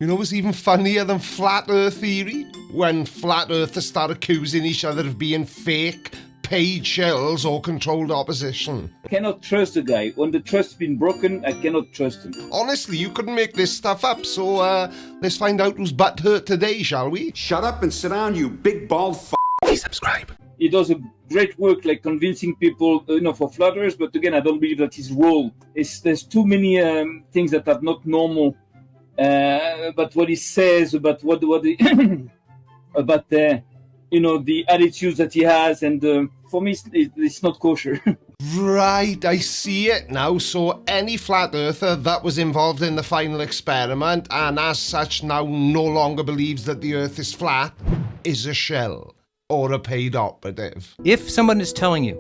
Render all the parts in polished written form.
You know what's even funnier than flat earth theory? When flat earthers start accusing each other of being fake, paid shells or controlled opposition. I cannot trust the guy. When the trust's been broken, I cannot trust him. Honestly, you couldn't make this stuff up, so let's find out who's butthurt today, shall we? Shut up and sit down, you big bald f***. Please subscribe. He does a great work, like convincing people, for flat earth. But again, I don't believe that his role is. There's too many things that are not normal. But what he says about what he about the attitudes that he has, and for me, it's not kosher. Right, I see it now. So any flat earther that was involved in the final experiment and as such now no longer believes that the earth is flat is a shell or a paid operative. If someone is telling you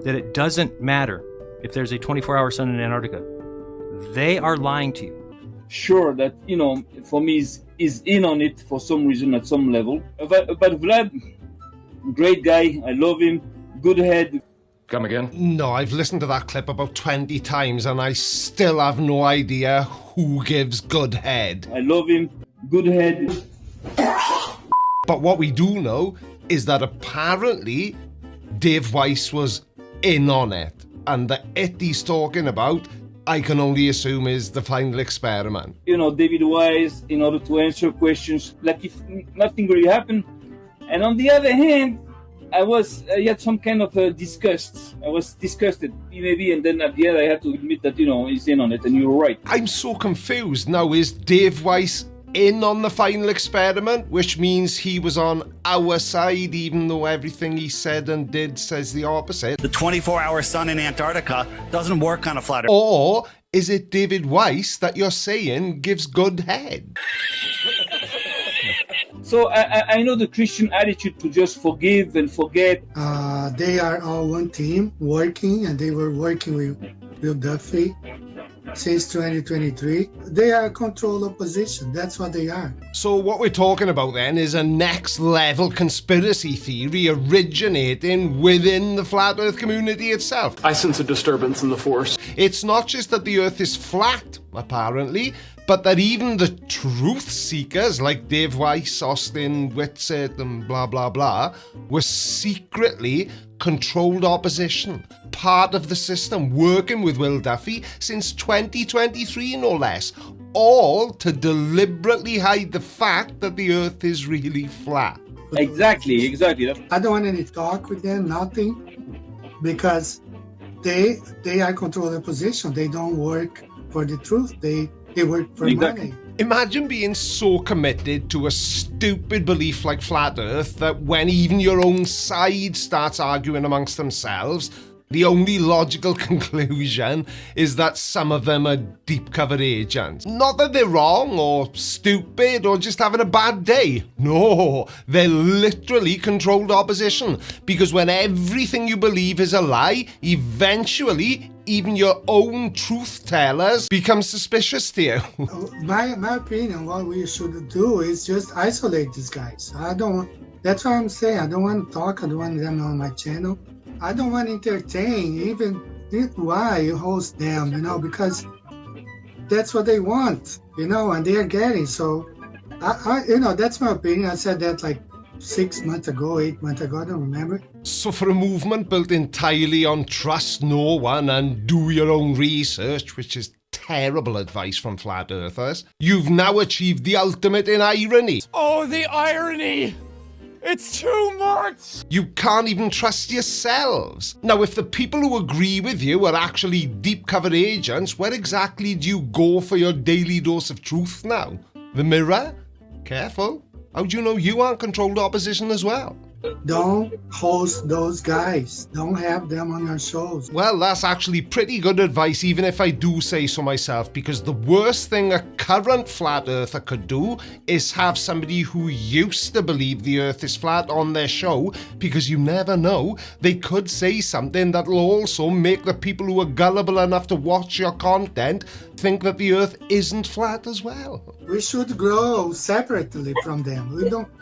that it doesn't matter if there's a 24-hour sun in Antarctica, they are lying to you. Sure, that, for me is in on it for some reason at some level. But Vlad, great guy. I love him. Good head. Come again? No, I've listened to that clip about 20 times and I still have no idea who gives good head. I love him. Good head. But what we do know is that apparently Dave Weiss was in on it. And the it he's talking about, I can only assume, is the final experiment. David Weiss, in order to answer questions like if nothing really happened. And on the other hand, I had some kind of disgust. I was disgusted, maybe, and then at the end I had to admit that, he's in on it, and you're right. I'm so confused now. Is Dave Weiss in on the final experiment, which means he was on our side, even though everything he said and did says the opposite? The 24-hour sun in Antarctica doesn't work on a flat earth. Or is it David Weiss that you're saying gives good head? So I know the Christian attitude to just forgive and forget. They are all one team working, and they were working with Bill Duffy since 2023. They are control opposition. That's what they are. So what we're talking about then is a next level conspiracy theory originating within the flat earth community itself. I sense a disturbance in the force. It's not just that the earth is flat, apparently, but that even the truth seekers like Dave Weiss, Austin Whitsitt and blah blah blah were secretly controlled opposition, part of the system, working with Will Duffy since 2023 no less, all to deliberately hide the fact that the earth is really flat. Exactly. I don't want any talk with them, nothing, because they are control opposition. They don't work for the truth. They work for money. Imagine being so committed to a stupid belief like flat earth that when even your own side starts arguing amongst themselves, the only logical conclusion is that some of them are deep cover agents. Not that they're wrong or stupid or just having a bad day. No, they're literally controlled opposition. Because when everything you believe is a lie, eventually even your own truth tellers become suspicious to you. My opinion, what we should do is just isolate these guys. That's what I'm saying. I don't want to talk. I don't want them on my channel. I don't want to entertain even why you host them, because that's what they want, and they are getting. So, that's my opinion. I said that like 6 months ago, 8 months ago, I don't remember. So for a movement built entirely on trust no one and do your own research, which is terrible advice from flat earthers, you've now achieved the ultimate in irony. Oh, the irony! It's too much! You can't even trust yourselves. Now, if the people who agree with you are actually deep cover agents, where exactly do you go for your daily dose of truth now? The mirror? Careful. How do you know you aren't controlled opposition as well? Don't host those guys. Don't have them on your shows. Well, that's actually pretty good advice, even if I do say so myself, because the worst thing a current flat earther could do is have somebody who used to believe the earth is flat on their show, because you never know, they could say something that'll also make the people who are gullible enough to watch your content think that the Earth isn't flat as well. We should grow separately from them.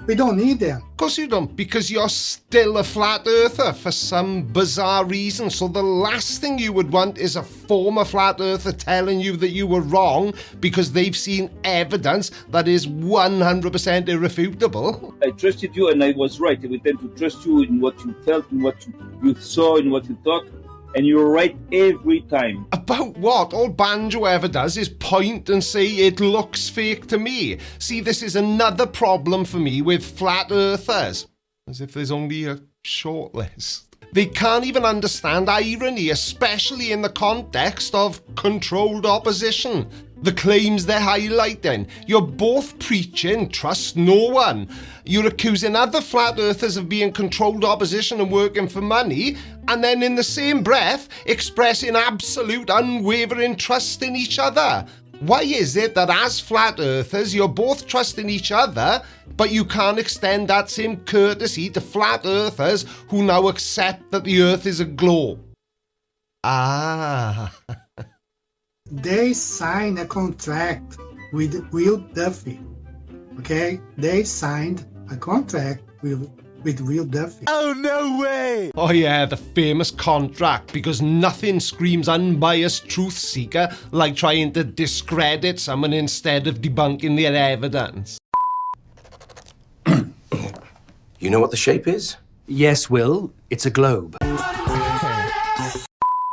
We don't need them. Of course you don't, because you're still a flat earther for some bizarre reason. So the last thing you would want is a former flat earther telling you that you were wrong because they've seen evidence that is 100% irrefutable. I trusted you and I was right. I would tend to trust you in what you felt, in what you saw, in what you thought. And you're right every time. About what? All Banjo ever does is point and say it looks fake to me. See, this is another problem for me with flat earthers. As if there's only a short list. They can't even understand irony, especially in the context of controlled opposition. The claims they're highlighting. You're both preaching trust no one. You're accusing other flat earthers of being controlled opposition and working for money, and then in the same breath expressing absolute unwavering trust in each other. Why is it that as flat earthers you're both trusting each other, but you can't extend that same courtesy to flat earthers who now accept that the Earth is a globe? Ah. They signed a contract with Will Duffy. Okay? They signed a contract with Will Duffy. Oh, no way! Oh yeah, the famous contract, because nothing screams unbiased truth seeker like trying to discredit someone instead of debunking their evidence. You know what the shape is? Yes, Will. It's a globe.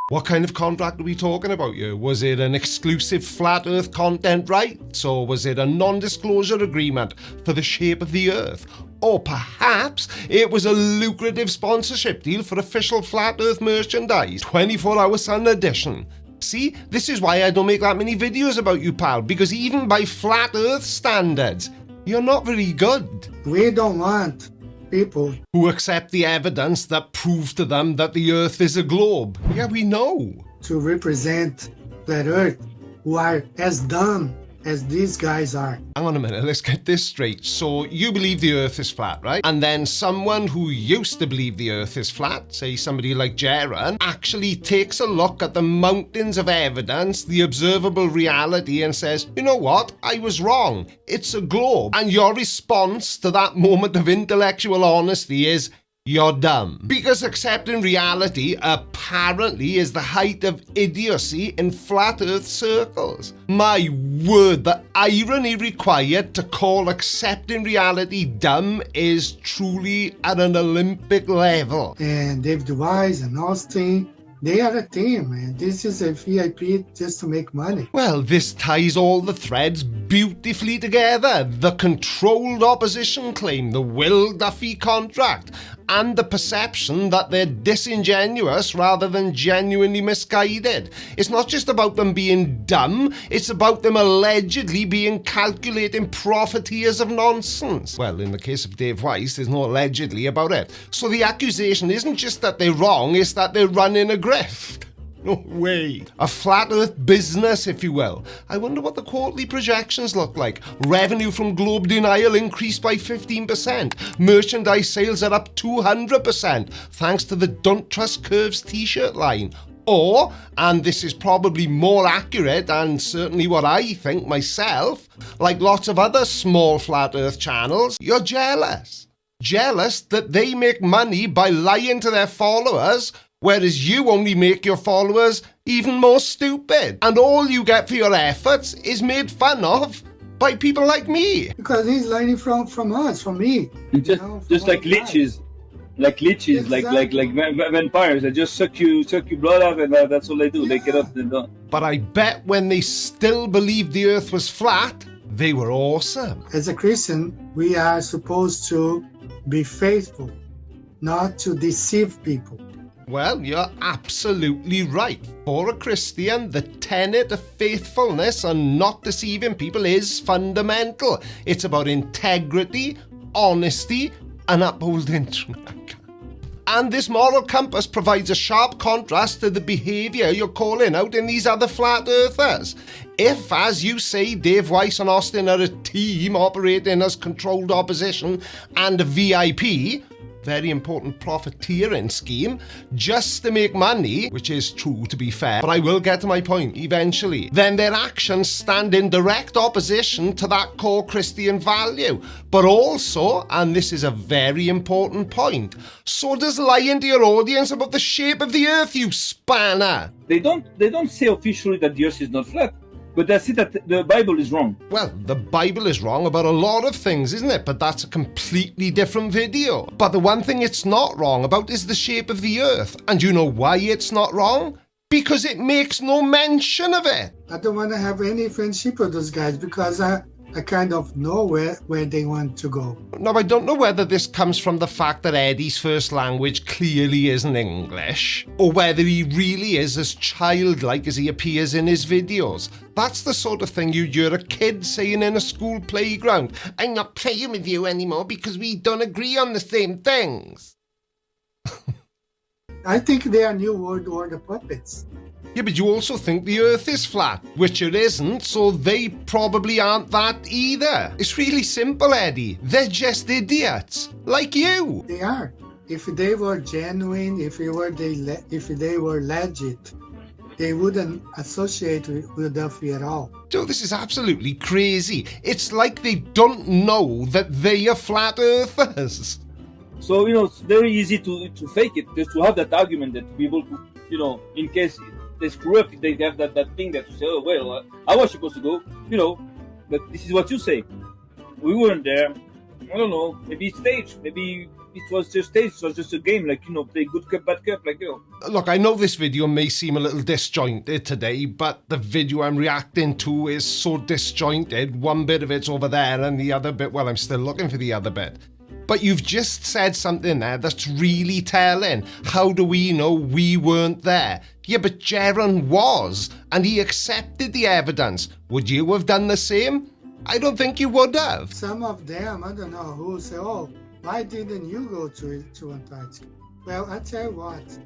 What kind of contract are we talking about here? Was it an exclusive flat earth content rights, or was it a non-disclosure agreement for the shape of the Earth? Or perhaps it was a lucrative sponsorship deal for official flat earth merchandise, 24-hour Sun edition. See, this is why I don't make that many videos about you, pal, because even by flat earth standards, you're not very good. We don't want people who accept the evidence that proves to them that the Earth is a globe. Yeah, we know. To represent flat Earth who are as dumb as these guys are. Hang on a minute, let's get this straight. So you believe the Earth is flat, right? And then someone who used to believe the Earth is flat, say somebody like Jaron, actually takes a look at the mountains of evidence, the observable reality, and says, you know what? I was wrong. It's a globe. And your response to that moment of intellectual honesty is, you're dumb. Because accepting reality apparently is the height of idiocy in flat earth circles. My word, the irony required to call accepting reality dumb is truly at an Olympic level. And David Wise and Austin, they are a team, and this is a VIP just to make money. Well, this ties all the threads beautifully together. The controlled opposition claim, the Will Duffy contract, and the perception that they're disingenuous rather than genuinely misguided. It's not just about them being dumb, it's about them allegedly being calculating profiteers of nonsense. Well, in the case of Dave Weiss, there's no allegedly about it. So the accusation isn't just that they're wrong, it's that they're running a grift. No way. A flat earth business, if you will. I wonder what the quarterly projections look like. Revenue from globe denial increased by 15%. Merchandise sales are up 200% thanks to the Don't Trust Curves t-shirt line. Or, and this is probably more accurate and certainly what I think myself, like lots of other small flat earth channels, you're jealous. Jealous that they make money by lying to their followers, whereas you only make your followers even more stupid. And all you get for your efforts is made fun of by people like me. Because he's learning from us, from me. Just like leeches. Like leeches, Exactly. like vampires. They just suck you blood out, and that's all they do. They get up and down. But I bet when they still believed the Earth was flat, they were awesome. As a Christian, we are supposed to be faithful, not to deceive people. Well, you're absolutely right. For a Christian, the tenet of faithfulness and not deceiving people is fundamental. It's about integrity, honesty, and upholding truth. And this moral compass provides a sharp contrast to the behaviour you're calling out in these other flat earthers. If, as you say, Dave Weiss and Austin are a team operating as controlled opposition and a VIP, very important profiteering scheme just to make money, which is true to be fair, but I will get to my point eventually, then their actions stand in direct opposition to that core Christian value. But also, and this is a very important point, so does lying to your audience about the shape of the earth, you spanner. They don't say officially that the earth is not flat, but they say that the Bible is wrong. Well, the Bible is wrong about a lot of things, isn't it? But that's a completely different video. But the one thing it's not wrong about is the shape of the earth. And you know why it's not wrong? Because it makes no mention of it. I don't want to have any friendship with those guys because I kind of know where they want to go. Now, I don't know whether this comes from the fact that Eddie's first language clearly isn't English, or whether he really is as childlike as he appears in his videos. That's the sort of thing you'd hear a kid saying in a school playground. I'm not playing with you anymore because we don't agree on the same things. I think they are New World Order puppets. Yeah, but you also think the earth is flat, which it isn't, so they probably aren't that either. It's really simple, Eddie. They're just idiots, like you. They are. If they were genuine, if they were legit, they wouldn't associate with Philadelphia at all. Joe, this is absolutely crazy. It's like they don't know that they are flat earthers. So, it's very easy to fake it, just to have that argument that to be able to, in case they screw up, they have that thing that you say, oh, well, I was supposed to go, but this is what you say. We weren't there. I don't know, maybe it's staged, maybe it was just staged, it was just a game, like, play good cup, bad cup, like, Look, I know this video may seem a little disjointed today, but the video I'm reacting to is so disjointed, one bit of it's over there and the other bit, well, I'm still looking for the other bit. But you've just said something there that's really telling. How do we know we weren't there? Yeah, but Jaron was, and he accepted the evidence. Would you have done the same? I don't think you would have. Some of them, I don't know, who say, oh, why didn't you go to Antarctica? Well, I tell you what,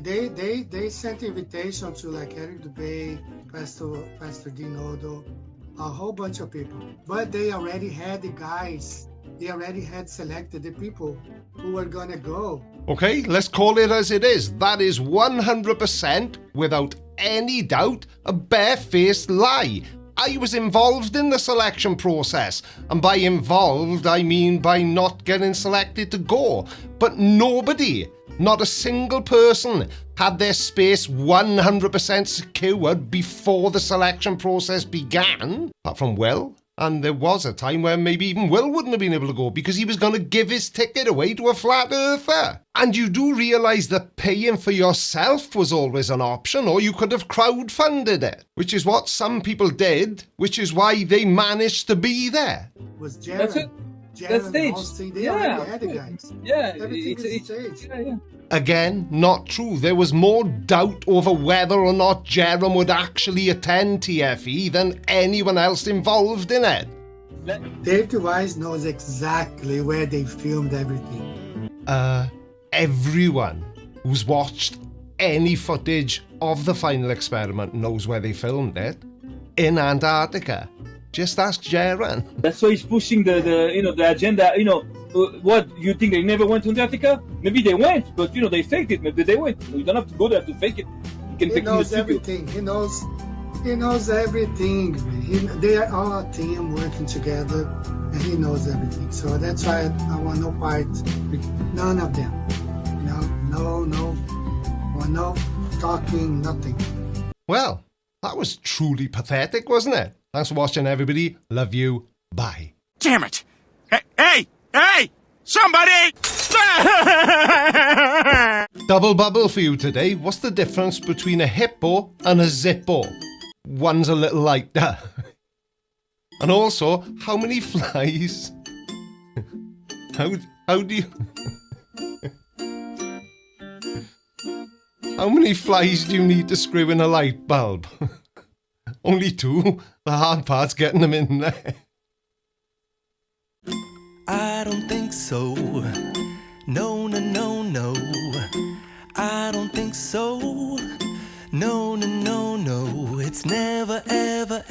they sent invitation to like Eric Dubay, Pastor Dinodo, a whole bunch of people. But they already had the guys. They already had selected the people who were gonna go. Okay, let's call it as it is. That is 100%, without any doubt, a barefaced lie. I was involved in the selection process, and by involved, I mean by not getting selected to go. But nobody, not a single person, had their space 100% secured before the selection process began, apart from Will. And there was a time where maybe even Will wouldn't have been able to go because he was going to give his ticket away to a flat earther. And you do realise that paying for yourself was always an option, or you could have crowdfunded it, which is what some people did, which is why they managed to be there. Was Jaron. That's it. That's staged. They already had the guys. Yeah, Everything is staged. Yeah. Again, not true. There was more doubt over whether or not Jerome would actually attend TFE than anyone else involved in it. Dave Wise knows exactly where they filmed everything. Everyone who's watched any footage of the final experiment knows where they filmed it. In Antarctica. Just ask Jaron. That's why he's pushing the agenda. What, you think they never went to Antarctica? Maybe they went, but they faked it. Maybe they went. You don't have to go there to fake it. You can He fake knows it. everything. He knows everything. They are all a team working together, and he knows everything. So that's why I want no part with none of them. No talking, nothing. Well, that was truly pathetic, wasn't it? Thanks for watching, everybody. Love you. Bye. Damn it! Hey! Somebody! Double bubble for you today. What's the difference between a hippo and a zippo? One's a little lighter. And also, how many flies? How do you... How many flies do you need to screw in a light bulb? Only 2. The hard part's getting them in there. I don't think so. No. I don't think so. No. It's never, ever